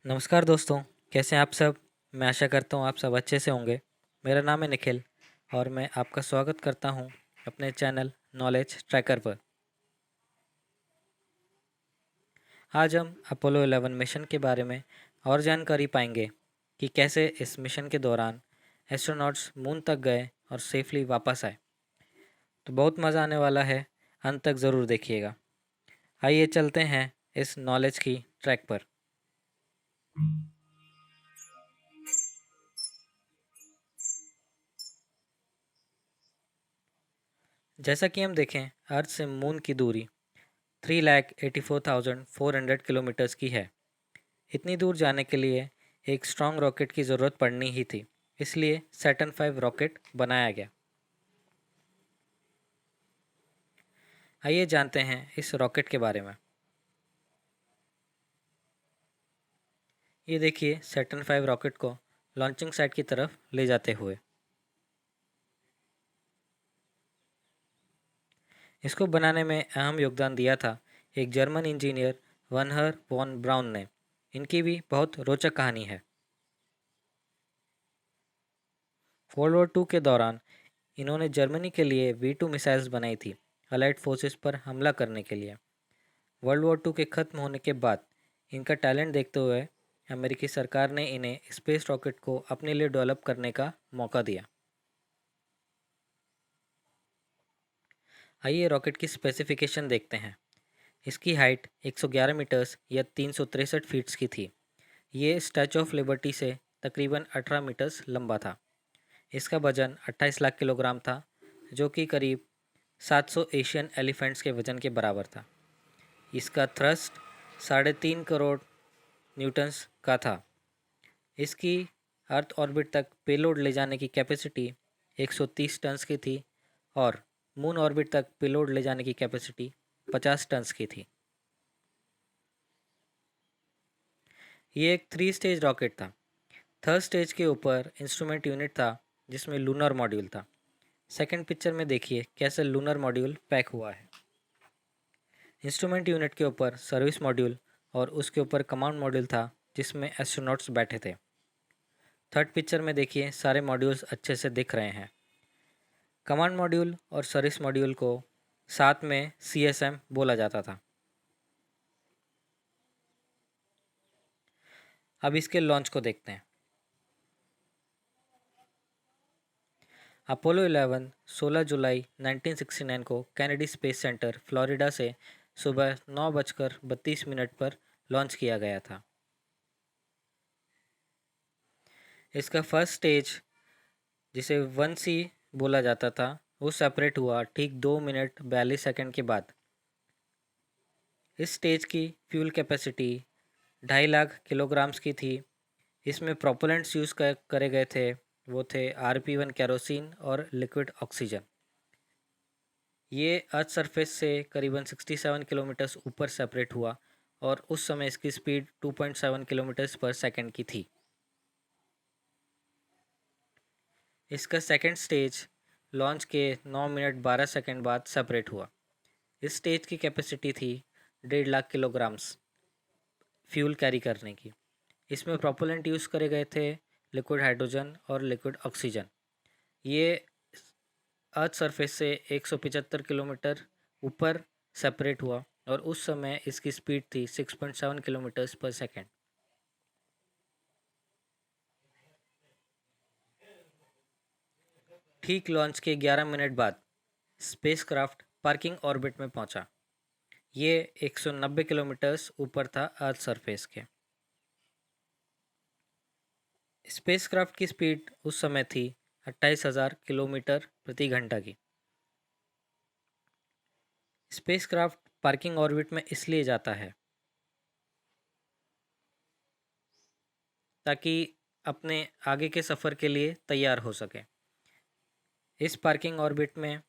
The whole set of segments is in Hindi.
नमस्कार दोस्तों। कैसे हैं आप सब। मैं आशा करता हूँ आप सब अच्छे से होंगे। मेरा नाम है निखिल और मैं आपका स्वागत करता हूँ अपने चैनल नॉलेज ट्रैकर पर। आज हम अपोलो 11 मिशन के बारे में और जानकारी पाएंगे कि कैसे इस मिशन के दौरान एस्ट्रोनॉट्स मून तक गए और सेफली वापस आए। तो बहुत मज़ा आने वाला है, अंत तक ज़रूर देखिएगा। आइए चलते हैं इस नॉलेज की ट्रैक पर। जैसा कि हम देखें, अर्थ से मून की दूरी 3,84,400 किलोमीटर्स की है। इतनी दूर जाने के लिए एक स्ट्रॉन्ग रॉकेट की ज़रूरत पड़नी ही थी, इसलिए सैटर्न 5 रॉकेट बनाया गया। आइए जानते हैं इस रॉकेट के बारे में। ये देखिए सैटर्न 5 रॉकेट को लॉन्चिंग साइट की तरफ ले जाते हुए। इसको बनाने में अहम योगदान दिया था एक German engineer Wernher von Braun ने। इनकी भी बहुत रोचक कहानी है। वर्ल्ड वॉर 2 के दौरान इन्होंने जर्मनी के लिए V2 मिसाइल्स बनाई थी, अलाइड फोर्सेस पर हमला करने के लिए। वर्ल्ड वॉर 2 के ख़त्म होने के बाद इनका टैलेंट देखते हुए अमेरिकी सरकार ने इन्हें स्पेस रॉकेट को अपने लिए डेवलप करने का मौका दिया। आइए रॉकेट की स्पेसिफिकेशन देखते हैं। इसकी हाइट 111 मीटर्स या 363 फीट्स की थी। ये स्टैचू ऑफ लिबर्टी से तकरीबन 18 मीटर्स लंबा था। इसका वजन 28 लाख किलोग्राम था, जो कि करीब 700 एशियन एलिफेंट्स के वजन के बराबर था। इसका थ्रस्ट 3.5 करोड़ न्यूटन्स का था। इसकी अर्थ ऑर्बिट तक पेलोड ले जाने की कैपेसिटी 130 टन्स की थी और मून ऑर्बिट तक पेलोड ले जाने की कैपेसिटी 50 टन्स की थी। ये एक 3 स्टेज रॉकेट था। थर्ड स्टेज के ऊपर इंस्ट्रूमेंट यूनिट था, जिसमें लूनर मॉड्यूल था। सेकंड पिक्चर में देखिए कैसे लूनर मॉड्यूल पैक हुआ है। इंस्ट्रूमेंट यूनिट के ऊपर सर्विस मॉड्यूल और उसके ऊपर कमांड मॉड्यूल था, जिसमें एस्ट्रोनॉट्स बैठे थे। थर्ड पिक्चर में देखिए सारे मॉड्यूल्स अच्छे से दिख रहे हैं। कमांड मॉड्यूल और सर्विस मॉड्यूल को साथ में CSM बोला जाता था। अब इसके लॉन्च को देखते हैं। अपोलो 11 16 जुलाई 1969 को कैनेडी स्पेस सेंटर फ्लोरिडा से सुबह 9:32 पर लॉन्च किया गया था। इसका फर्स्ट स्टेज, जिसे 1C बोला जाता था, वो सेपरेट हुआ ठीक 2 मिनट 42 सेकंड के बाद। इस स्टेज की फ्यूल कैपेसिटी 2.5 लाख किलोग्राम्स की थी। इसमें प्रोपेलेंट्स यूज़ करे गए थे, वो थे RP1 केरोसिन और लिक्विड ऑक्सीजन। ये अर्थ सरफेस से करीबन 67 किलोमीटर्स ऊपर सेपरेट हुआ और उस समय इसकी स्पीड 2.7 किलोमीटर्स पर सेकंड की थी। इसका सेकंड स्टेज लॉन्च के 9 मिनट 12 सेकंड बाद सेपरेट हुआ। इस स्टेज की कैपेसिटी थी 1.5 लाख किलोग्राम्स फ्यूल कैरी करने की। इसमें प्रोपेलेंट यूज़ करे गए थे लिक्विड हाइड्रोजन और लिक्विड ऑक्सीजन। ये अर्थ सरफेस से 175 किलोमीटर ऊपर सेपरेट हुआ और उस समय इसकी स्पीड थी 6.7 किलोमीटर्स पर सेकेंड। ठीक लॉन्च के 11 मिनट बाद स्पेसक्राफ्ट पार्किंग ऑर्बिट में पहुंचा। ये 190 किलोमीटर्स ऊपर था अर्थ सरफेस के। स्पेसक्राफ्ट की स्पीड उस समय थी 28,000 किलोमीटर प्रति घंटा की। स्पेसक्राफ्ट पार्किंग ऑर्बिट में इसलिए जाता है ताकि अपने आगे के सफ़र के लिए तैयार हो सके। इस पार्किंग ऑर्बिट में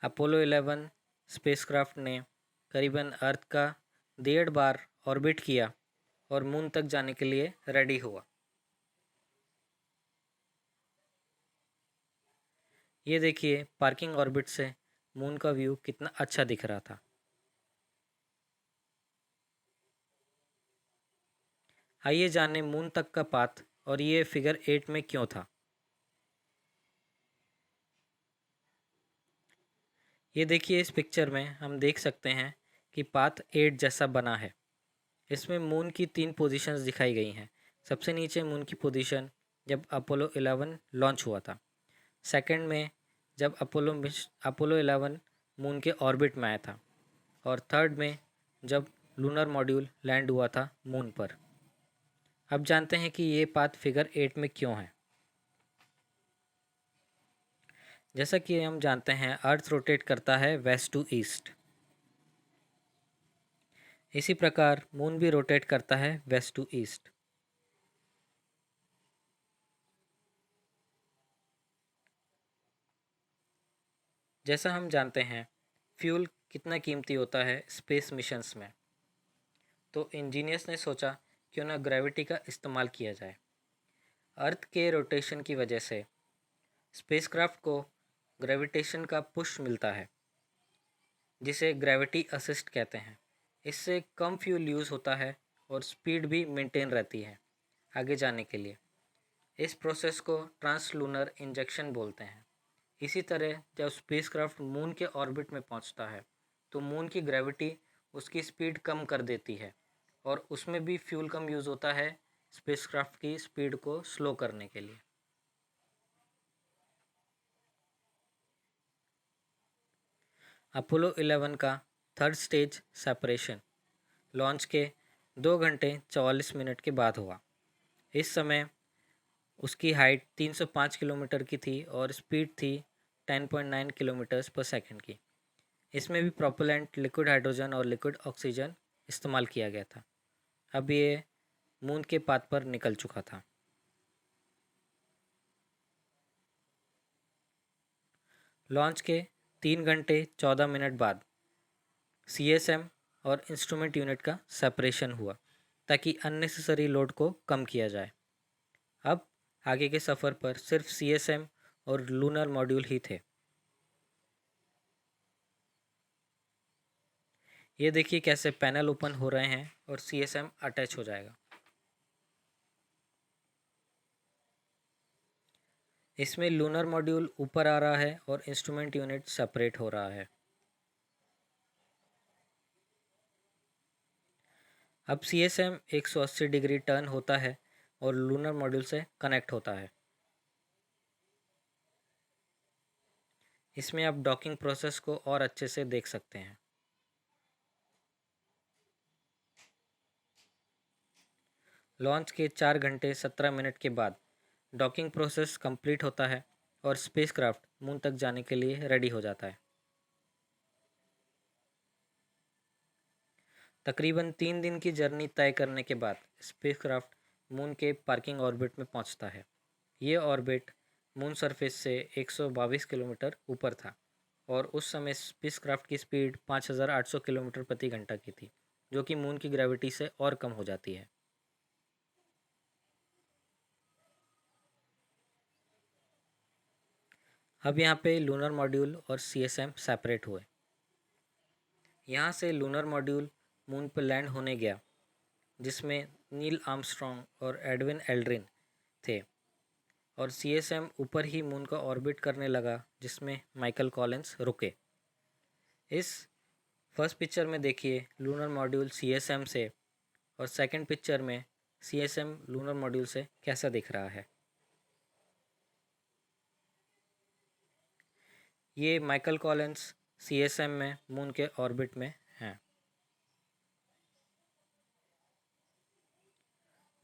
अपोलो 11 स्पेसक्राफ्ट ने करीबन अर्थ का 1.5 बार ऑर्बिट किया और मून तक जाने के लिए रेडी हुआ। ये देखिए पार्किंग ऑर्बिट से मून का व्यू कितना अच्छा दिख रहा था। आइए जानें मून तक का पाथ और ये फिगर 8 में क्यों था। ये देखिए, इस पिक्चर में हम देख सकते हैं कि पाथ 8 जैसा बना है। इसमें मून की 3 पोजीशंस दिखाई गई हैं। सबसे नीचे मून की पोजीशन जब अपोलो 11 लॉन्च हुआ था। सेकंड में जब अपोलो 11 मून के ऑर्बिट में आया था। और थर्ड में जब लूनर मॉड्यूल लैंड हुआ था मून पर। अब जानते हैं कि ये पाथ फिगर 8 में क्यों है। जैसा कि हम जानते हैं, अर्थ रोटेट करता है वेस्ट टू ईस्ट। इसी प्रकार मून भी रोटेट करता है वेस्ट टू ईस्ट। जैसा हम जानते हैं, फ्यूल कितना कीमती होता है स्पेस मिशंस में, तो इंजीनियर्स ने सोचा क्यों ना ग्रेविटी का इस्तेमाल किया जाए। अर्थ के रोटेशन की वजह से स्पेसक्राफ्ट को ग्रेविटेशन का पुश मिलता है, जिसे ग्रेविटी असिस्ट कहते हैं। इससे कम फ्यूल यूज़ होता है और स्पीड भी मेंटेन रहती है आगे जाने के लिए। इस प्रोसेस को ट्रांसलूनर इंजेक्शन बोलते हैं। इसी तरह जब स्पेसक्राफ्ट मून के ऑर्बिट में पहुंचता है तो मून की ग्रेविटी उसकी स्पीड कम कर देती है और उसमें भी फ्यूल कम यूज़ होता है स्पेसक्राफ्ट की स्पीड को स्लो करने के लिए। अपोलो 11 का थर्ड स्टेज सेपरेशन लॉन्च के 2 घंटे 44 मिनट के बाद हुआ। इस समय उसकी हाइट 305 किलोमीटर की थी और स्पीड थी 10.9 किलोमीटर्स पर सेकंड की। इसमें भी प्रोपेलेंट लिक्विड हाइड्रोजन और लिक्विड ऑक्सीजन इस्तेमाल किया गया था। अब ये मून के पाथ पर निकल चुका था। लॉन्च के 3 घंटे 14 मिनट बाद CSM और इंस्ट्रूमेंट यूनिट का सेपरेशन हुआ ताकि अननेसेसरी लोड को कम किया जाए। अब आगे के सफ़र पर सिर्फ CSM और लूनर मॉड्यूल ही थे। ये देखिए कैसे पैनल ओपन हो रहे हैं और CSM अटैच हो जाएगा। इसमें लूनर मॉड्यूल ऊपर आ रहा है और इंस्ट्रूमेंट यूनिट सेपरेट हो रहा है। अब CSM 180 डिग्री टर्न होता है और लूनर मॉड्यूल से कनेक्ट होता है। इसमें आप डॉकिंग प्रोसेस को और अच्छे से देख सकते हैं। लॉन्च के 4 घंटे 17 मिनट के बाद डॉकिंग प्रोसेस कंप्लीट होता है और स्पेसक्राफ्ट मून तक जाने के लिए रेडी हो जाता है। तकरीबन 3 दिन की जर्नी तय करने के बाद स्पेसक्राफ्ट मून के पार्किंग ऑर्बिट में पहुंचता है। ये ऑर्बिट मून सरफेस से 122 किलोमीटर ऊपर था और उस समय स्पेसक्राफ्ट की स्पीड 5800 किलोमीटर प्रति घंटा की थी, जो कि मून की ग्रेविटी से और कम हो जाती है। अब यहाँ पे लूनर मॉड्यूल और CSM सेपरेट हुए। यहाँ से लूनर मॉड्यूल मून पर लैंड होने गया, जिसमें नील आर्मस्ट्रॉन्ग और एडविन एल्ड्रिन थे, और CSM ऊपर ही मून का ऑर्बिट करने लगा, जिसमें माइकल कॉलिंस रुके। इस फर्स्ट पिक्चर में देखिए लूनर मॉड्यूल CSM से और सेकंड पिक्चर में CSM लूनर मॉड्यूल से कैसा दिख रहा है। ये माइकल कॉलिंस CSM में मून के ऑर्बिट में हैं।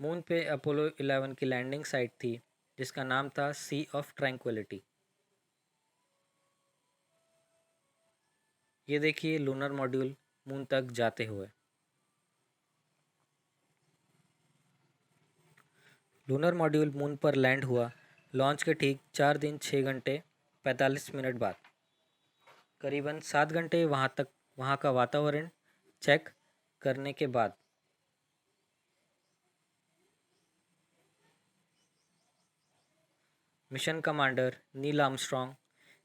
मून पे अपोलो 11 की लैंडिंग साइट थी, जिसका नाम था सी ऑफ ट्रैंक्विलिटी। ये देखिए लूनर मॉड्यूल मून तक जाते हुए। लूनर मॉड्यूल मून पर लैंड हुआ लॉन्च के ठीक 4 दिन 6 घंटे 45 मिनट बाद। करीबन 7 घंटे वहाँ का वातावरण चेक करने के बाद मिशन कमांडर नील आर्मस्ट्रॉन्ग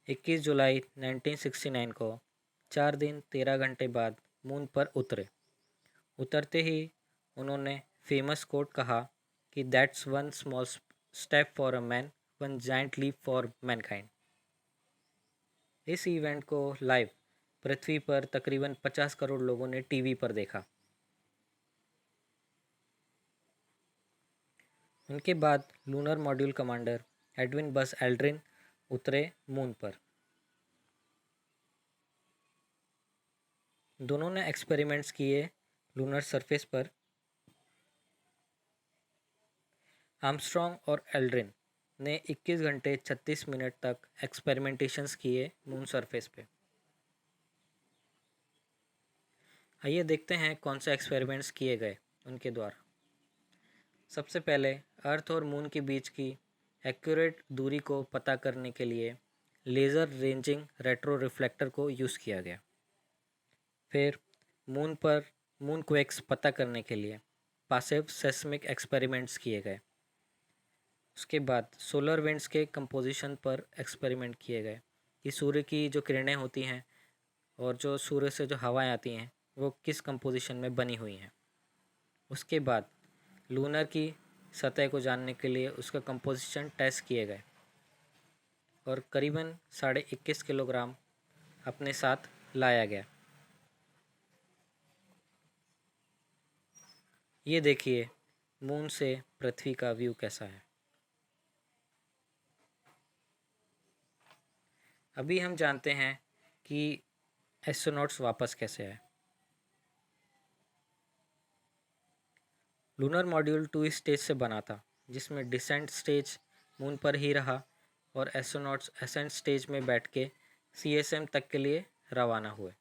21 जुलाई 1969 को 4 दिन 13 घंटे बाद मून पर उतरे। उतरते ही उन्होंने फेमस कोट कहा कि that's one small step for a man, one giant leap for mankind. इस इवेंट को लाइव पृथ्वी पर तकरीबन 50 करोड़ लोगों ने टीवी पर देखा। उनके बाद lunar module commander Edwin Buzz Aldrin उतरे मून पर। दोनों ने एक्सपेरिमेंट्स किए लूनर सरफेस पर। आर्मस्ट्रॉन्ग और एल्ड्रिन ने 21 घंटे 36 मिनट तक एक्सपेरिमेंटेशंस किए मून सरफेस पे। आइए देखते हैं कौन से एक्सपेरिमेंट्स किए गए उनके द्वारा। सबसे पहले अर्थ और मून के बीच की एक्यूरेट दूरी को पता करने के लिए लेज़र रेंजिंग रेट्रो रिफ्लेक्टर को यूज़ किया गया। फिर मून क्वेक्स पता करने के लिए पासिव सेस्मिक एक्सपेरिमेंट्स किए गए। उसके बाद सोलर विंड्स के कंपोजिशन पर एक्सपेरिमेंट किए गए कि सूर्य की जो किरणें होती हैं और जो सूर्य से जो हवाएं आती हैं वो किस कंपोजिशन में बनी हुई हैं। उसके बाद लूनर की सतह को जानने के लिए उसका कंपोजिशन टेस्ट किए गए और करीबन 21.5 किलोग्राम अपने साथ लाया गया। ये देखिए मून से पृथ्वी का व्यू कैसा है। अभी हम जानते हैं कि एस्ट्रोनॉट्स वापस कैसे आए। लूनर मॉड्यूल 2 स्टेज से बना था, जिसमें डिसेंट स्टेज मून पर ही रहा और एस्ट्रोनॉट्स असेंट स्टेज में बैठ के सीएसएम तक के लिए रवाना हुए।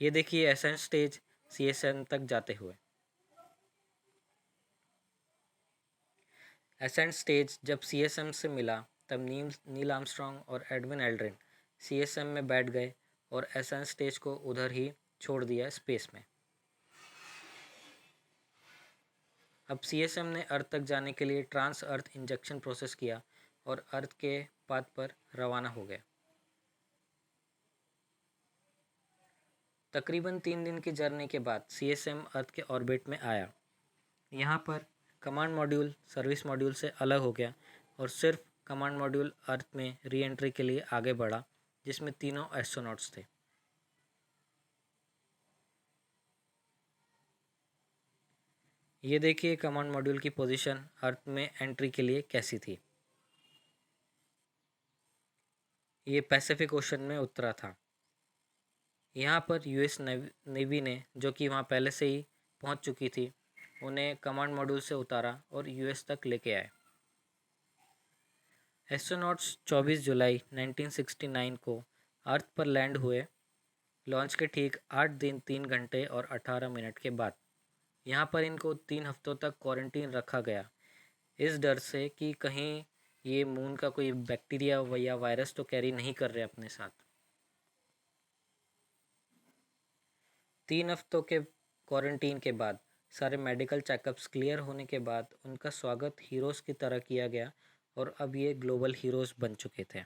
ये देखिए एसेंट स्टेज सीएसएम तक जाते हुए। एसेंट स्टेज जब सीएसएम से मिला तब नील आर्मस्ट्रॉन्ग और एडविन एल्ड्रिन सीएसएम में बैठ गए और एसेंट स्टेज को उधर ही छोड़ दिया स्पेस में। अब सीएसएम ने अर्थ तक जाने के लिए ट्रांस अर्थ इंजेक्शन प्रोसेस किया और अर्थ के पाथ पर रवाना हो गया। तकरीबन 3 दिन की जर्नी के बाद सीएसएम अर्थ के ऑर्बिट में आया। यहाँ पर कमांड मॉड्यूल सर्विस मॉड्यूल से अलग हो गया और सिर्फ कमांड मॉड्यूल अर्थ में री एंट्री के लिए आगे बढ़ा, जिसमें तीनों एस्ट्रोनॉट्स थे। ये देखिए कमांड मॉड्यूल की पोजीशन अर्थ में एंट्री के लिए कैसी थी। ये पैसिफिक ओशन में उतरा था। यहाँ पर यूएस नेवी ने, जो कि वहाँ पहले से ही पहुँच चुकी थी, उन्हें कमांड मॉड्यूल से उतारा और यूएस तक लेके आए। एस्ट्रोनॉट्स 24 जुलाई 1969 को अर्थ पर लैंड हुए, लॉन्च के ठीक 8 दिन 3 घंटे और 18 मिनट के बाद। यहाँ पर इनको 3 हफ्तों तक क्वारंटीन रखा गया, इस डर से कि कहीं ये मून का कोई बैक्टीरिया या वायरस तो कैरी नहीं कर रहे अपने साथ। 3 हफ्तों के क्वारंटीन के बाद सारे मेडिकल चेकअप्स क्लियर होने के बाद उनका स्वागत हीरोज़ की तरह किया गया और अब ये ग्लोबल हीरोज़ बन चुके थे।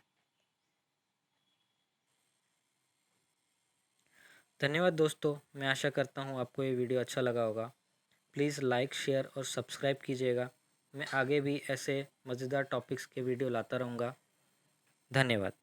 धन्यवाद दोस्तों, मैं आशा करता हूँ आपको ये वीडियो अच्छा लगा होगा। प्लीज़ लाइक, शेयर और सब्सक्राइब कीजिएगा। मैं आगे भी ऐसे मज़ेदार टॉपिक्स के वीडियो लाता रहूँगा। धन्यवाद।